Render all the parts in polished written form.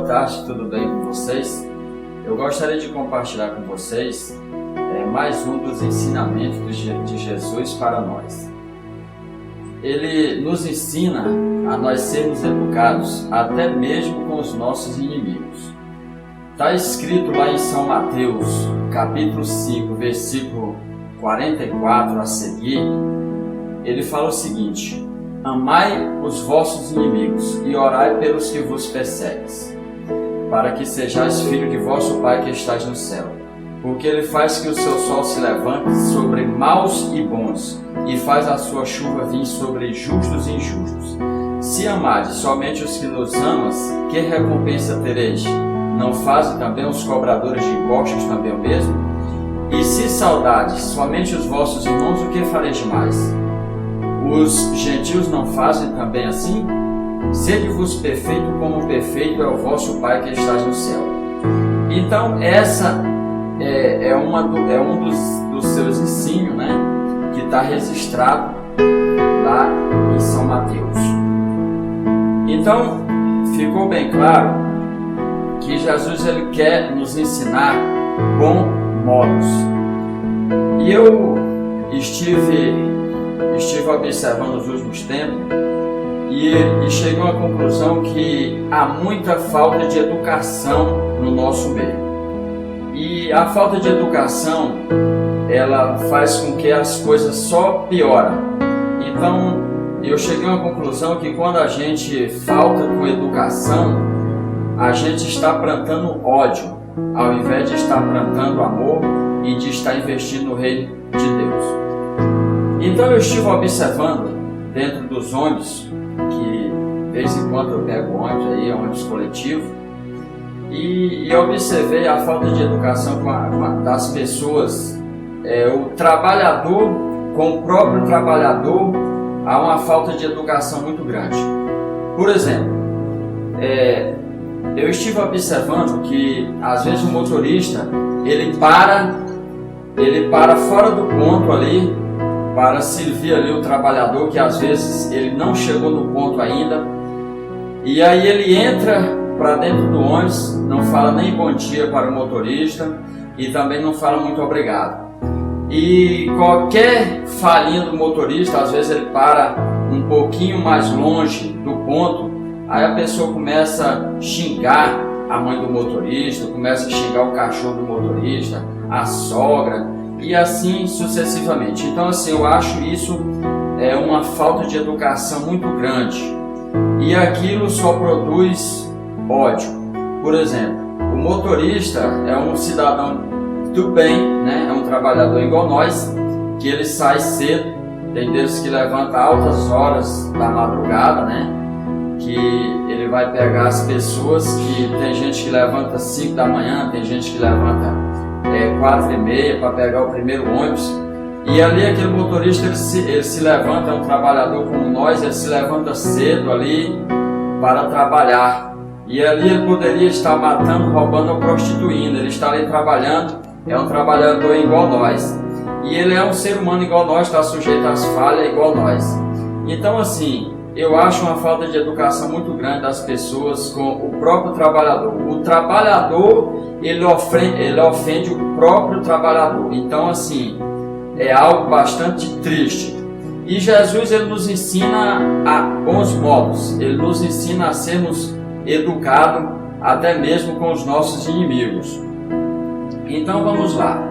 tarde, tudo bem com vocês? Eu gostaria de compartilhar com vocês mais um dos ensinamentos de Jesus para nós. Ele nos ensina a nós sermos educados até mesmo com os nossos inimigos. Está escrito lá em São Mateus, capítulo 5, versículo 44 a seguir, ele fala o seguinte: amai os vossos inimigos e orai pelos que vos perseguem, para que sejais filho de vosso Pai que estais no céu. Porque ele faz que o seu sol se levante sobre maus e bons, e faz a sua chuva vir sobre justos e injustos. Se amardes somente os que nos amas, que recompensa tereis? Não fazem também os cobradores de impostos também o mesmo? E se saudades somente os vossos irmãos, o que fareis mais? Os gentios não fazem também assim? Sede-vos perfeito como perfeito é o vosso Pai que está no céu. Então essa é um dos seus ensinos, né? Que está registrado lá em São Mateus. Então ficou bem claro que Jesus ele quer nos ensinar bons modos. E eu estive observando os últimos tempos e cheguei à conclusão que há muita falta de educação no nosso meio. E a falta de educação, ela faz com que as coisas só pioram. Então, eu cheguei à conclusão que quando a gente falta com educação, a gente está plantando ódio, ao invés de estar plantando amor e de estar investindo no reino de Deus. Então eu estive observando dentro dos ônibus, que de vez em quando eu pego ônibus aí, ônibus coletivo, e observei a falta de educação das pessoas. O trabalhador, com o próprio trabalhador, há uma falta de educação muito grande. Por exemplo, eu estive observando que às vezes o motorista ele para fora do ponto ali para servir ali o trabalhador que às vezes ele não chegou no ponto ainda, e aí ele entra para dentro do ônibus, não fala nem bom dia para o motorista e também não fala muito obrigado. E qualquer falhinha do motorista, às vezes ele para um pouquinho mais longe do ponto, aí a pessoa começa a xingar a mãe do motorista, começa a xingar o cachorro do motorista, a sogra e assim sucessivamente. Então assim, eu acho isso uma falta de educação muito grande, e aquilo só produz ódio. Por exemplo, o motorista é um cidadão do bem, né? É um trabalhador igual nós, que ele sai cedo, tem deles que levanta altas horas da madrugada, né? Que ele vai pegar as pessoas, que tem gente que levanta 5 da manhã, tem gente que levanta 4h30 para pegar o primeiro ônibus, e ali aquele motorista ele se levanta, é um trabalhador como nós, ele se levanta cedo ali para trabalhar. E ali ele poderia estar matando, roubando ou prostituindo. Ele está ali trabalhando, é um trabalhador igual nós. E ele é um ser humano igual nós, está sujeito às falhas igual nós. Então assim, eu acho uma falta de educação muito grande das pessoas com o próprio trabalhador. O trabalhador, ele ofende o próprio trabalhador. Então assim, é algo bastante triste. E Jesus ele nos ensina a bons modos. Ele nos ensina a sermos educado até mesmo com os nossos inimigos. Então vamos lá.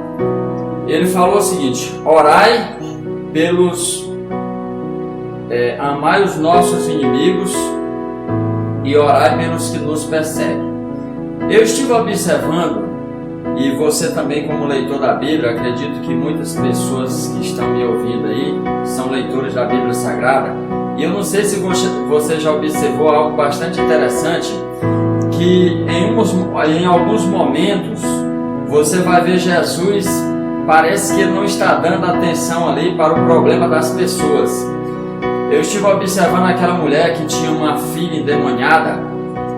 Ele falou o seguinte: orai pelos amai os nossos inimigos e orai pelos que nos perseguem. Eu estive observando, e você também como leitor da Bíblia, acredito que muitas pessoas que estão me ouvindo aí são leitores da Bíblia Sagrada. E eu não sei se você já observou algo bastante interessante, que em alguns momentos você vai ver Jesus, parece que ele não está dando atenção ali para o problema das pessoas. Eu estive observando aquela mulher que tinha uma filha endemoniada,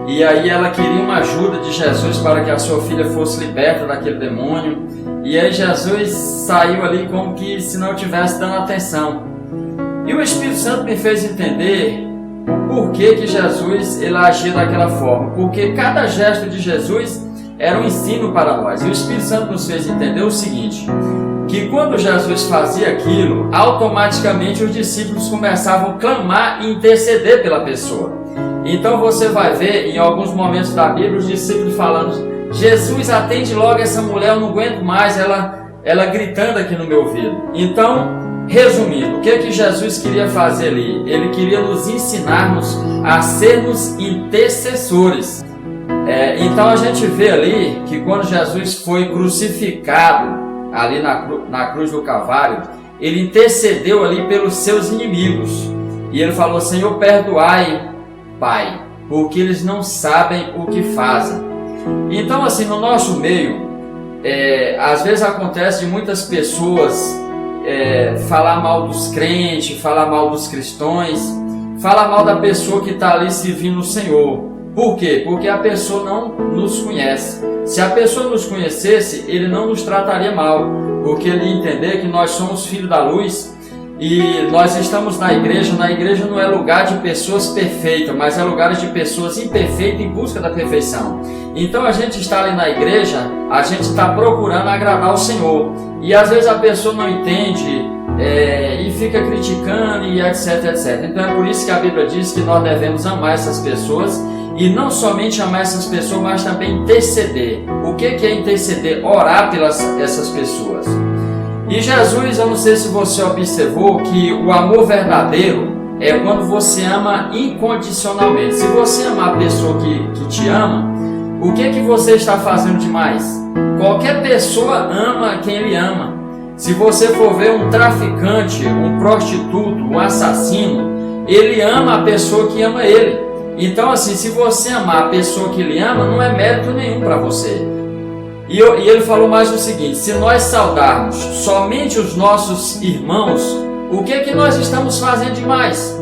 e aí ela queria uma ajuda de Jesus para que a sua filha fosse liberta daquele demônio, e aí Jesus saiu ali como que se não estivesse dando atenção. E o Espírito Santo me fez entender por que Jesus ele agia daquela forma. Porque cada gesto de Jesus era um ensino para nós. E o Espírito Santo nos fez entender o seguinte, que quando Jesus fazia aquilo, automaticamente os discípulos começavam a clamar e interceder pela pessoa. Então você vai ver em alguns momentos da Bíblia os discípulos falando: Jesus, atende logo essa mulher, eu não aguento mais ela gritando aqui no meu ouvido. Então, resumindo, o que Jesus queria fazer ali? Ele queria nos ensinarmos a sermos intercessores. Então a gente vê ali que quando Jesus foi crucificado ali na cruz do Calvário, ele intercedeu ali pelos seus inimigos. E ele falou: Senhor, perdoai, Pai, porque eles não sabem o que fazem. Então, assim, no nosso meio, às vezes acontece de muitas pessoas falar mal dos crentes, falar mal dos cristãos, falar mal da pessoa que está ali servindo o Senhor. Por quê? Porque a pessoa não nos conhece. Se a pessoa nos conhecesse, ele não nos trataria mal, porque ele ia entender que nós somos filhos da luz e nós estamos na igreja. Na igreja não é lugar de pessoas perfeitas, mas é lugar de pessoas imperfeitas em busca da perfeição. Então a gente está ali na igreja, a gente está procurando agradar o Senhor. E às vezes a pessoa não entende e fica criticando e etc, etc. Então é por isso que a Bíblia diz que nós devemos amar essas pessoas. E não somente amar essas pessoas, mas também interceder. O que é interceder? Orar pelas essas pessoas. E Jesus, eu não sei se você observou que o amor verdadeiro é quando você ama incondicionalmente. Se você amar a pessoa que te ama, o que você está fazendo demais? Qualquer pessoa ama quem ele ama. Se você for ver um traficante, um prostituto, um assassino, ele ama a pessoa que ama ele. Então, assim, se você amar a pessoa que ele ama, não é mérito nenhum para você. E ele falou mais o seguinte: se nós saudarmos somente os nossos irmãos, o que nós estamos fazendo demais?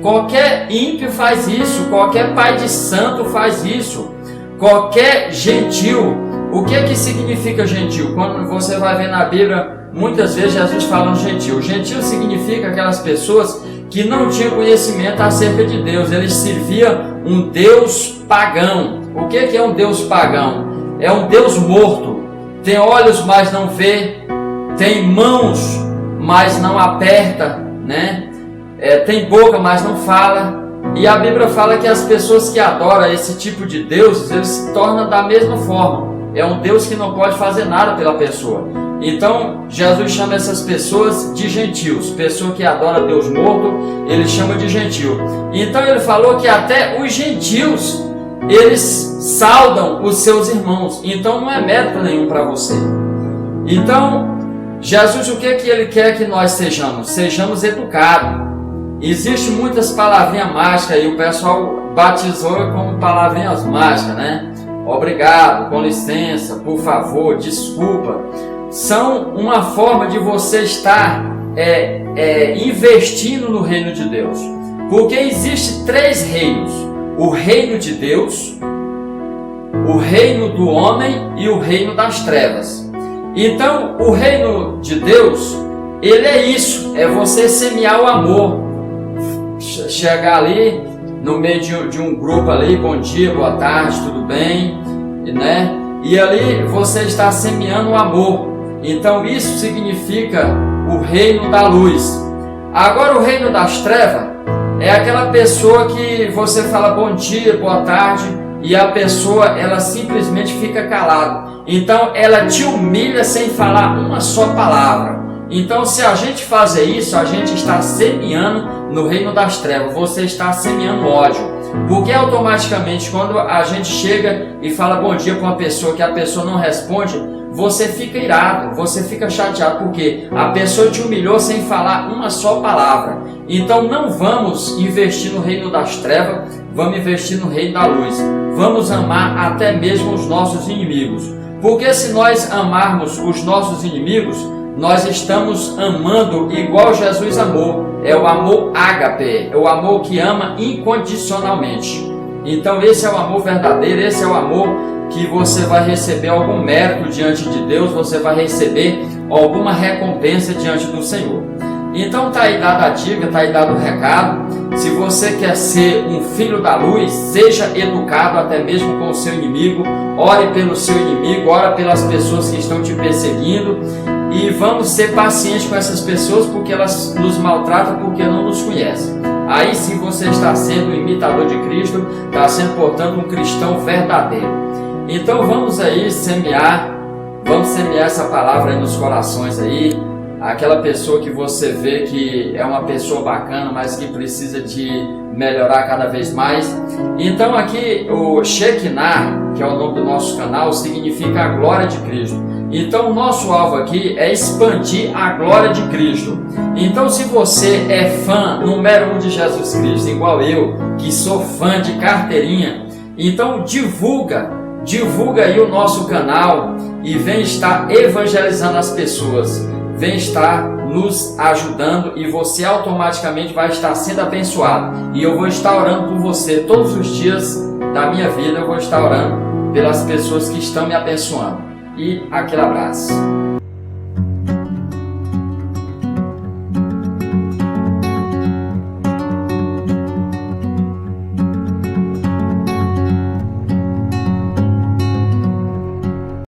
Qualquer ímpio faz isso, qualquer pai de santo faz isso, qualquer gentil. O que significa gentil? Quando você vai ver na Bíblia, muitas vezes Jesus falando gentil. Gentil significa aquelas pessoas que não tinham conhecimento acerca de Deus. Eles serviam um Deus pagão. O que é um Deus pagão? É um Deus morto. Tem olhos, mas não vê. Tem mãos, mas não aperta, né? Tem boca, mas não fala. E a Bíblia fala que as pessoas que adoram esse tipo de deuses, eles se tornam da mesma forma. É um Deus que não pode fazer nada pela pessoa. Então, Jesus chama essas pessoas de gentios. Pessoa que adora Deus morto, ele chama de gentil. Então, ele falou que até os gentios, eles saudam os seus irmãos. Então, não é mérito nenhum para você. Então, Jesus, o que ele quer que nós sejamos? Sejamos educados. Existem muitas palavrinhas mágicas e o pessoal batizou como palavrinhas mágicas, né? Obrigado, com licença, por favor, desculpa. São uma forma de você estar investindo no reino de Deus. Porque existem 3 reinos: o reino de Deus, o reino do homem e o reino das trevas. Então, o reino de Deus, ele é isso, é você semear o amor. Chegar ali no meio de um grupo ali: bom dia, boa tarde, tudo bem, né? E ali você está semeando o amor. Então isso significa o reino da luz. Agora, o reino das trevas é aquela pessoa que você fala bom dia, boa tarde, e a pessoa ela simplesmente fica calada. Então ela te humilha sem falar uma só palavra. Então, se a gente fazer isso, a gente está semeando no reino das trevas. Você está semeando ódio. Porque automaticamente, quando a gente chega e fala bom dia para uma pessoa que a pessoa não responde, você fica irado, você fica chateado, porque a pessoa te humilhou sem falar uma só palavra. Então, não vamos investir no reino das trevas, vamos investir no reino da luz. Vamos amar até mesmo os nossos inimigos. Porque se nós amarmos os nossos inimigos, nós estamos amando igual Jesus amou. É o amor ágape, é o amor que ama incondicionalmente. Então esse é o amor verdadeiro, esse é o amor que você vai receber algum mérito diante de Deus, você vai receber alguma recompensa diante do Senhor. Então está aí dada a dica, está aí dado o recado. Se você quer ser um filho da luz, seja educado até mesmo com o seu inimigo. Ore pelo seu inimigo, ore pelas pessoas que estão te perseguindo. E vamos ser pacientes com essas pessoas, porque elas nos maltratam porque não nos conhecem. Aí sim você está sendo um imitador de Cristo, está sendo, portanto, um cristão verdadeiro. Então vamos aí semear essa palavra aí nos corações aí. Aquela pessoa que você vê que é uma pessoa bacana, mas que precisa de melhorar cada vez mais. Então aqui o Shekinah, que é o nome do nosso canal, significa a glória de Cristo. Então o nosso alvo aqui é expandir a glória de Cristo. Então se você é fã número 1 de Jesus Cristo, igual eu, que sou fã de carteirinha, então divulga aí o nosso canal e vem estar evangelizando as pessoas. Vem estar nos ajudando e você automaticamente vai estar sendo abençoado. E eu vou estar orando por você todos os dias da minha vida. Eu vou estar orando pelas pessoas que estão me abençoando. E aquele abraço.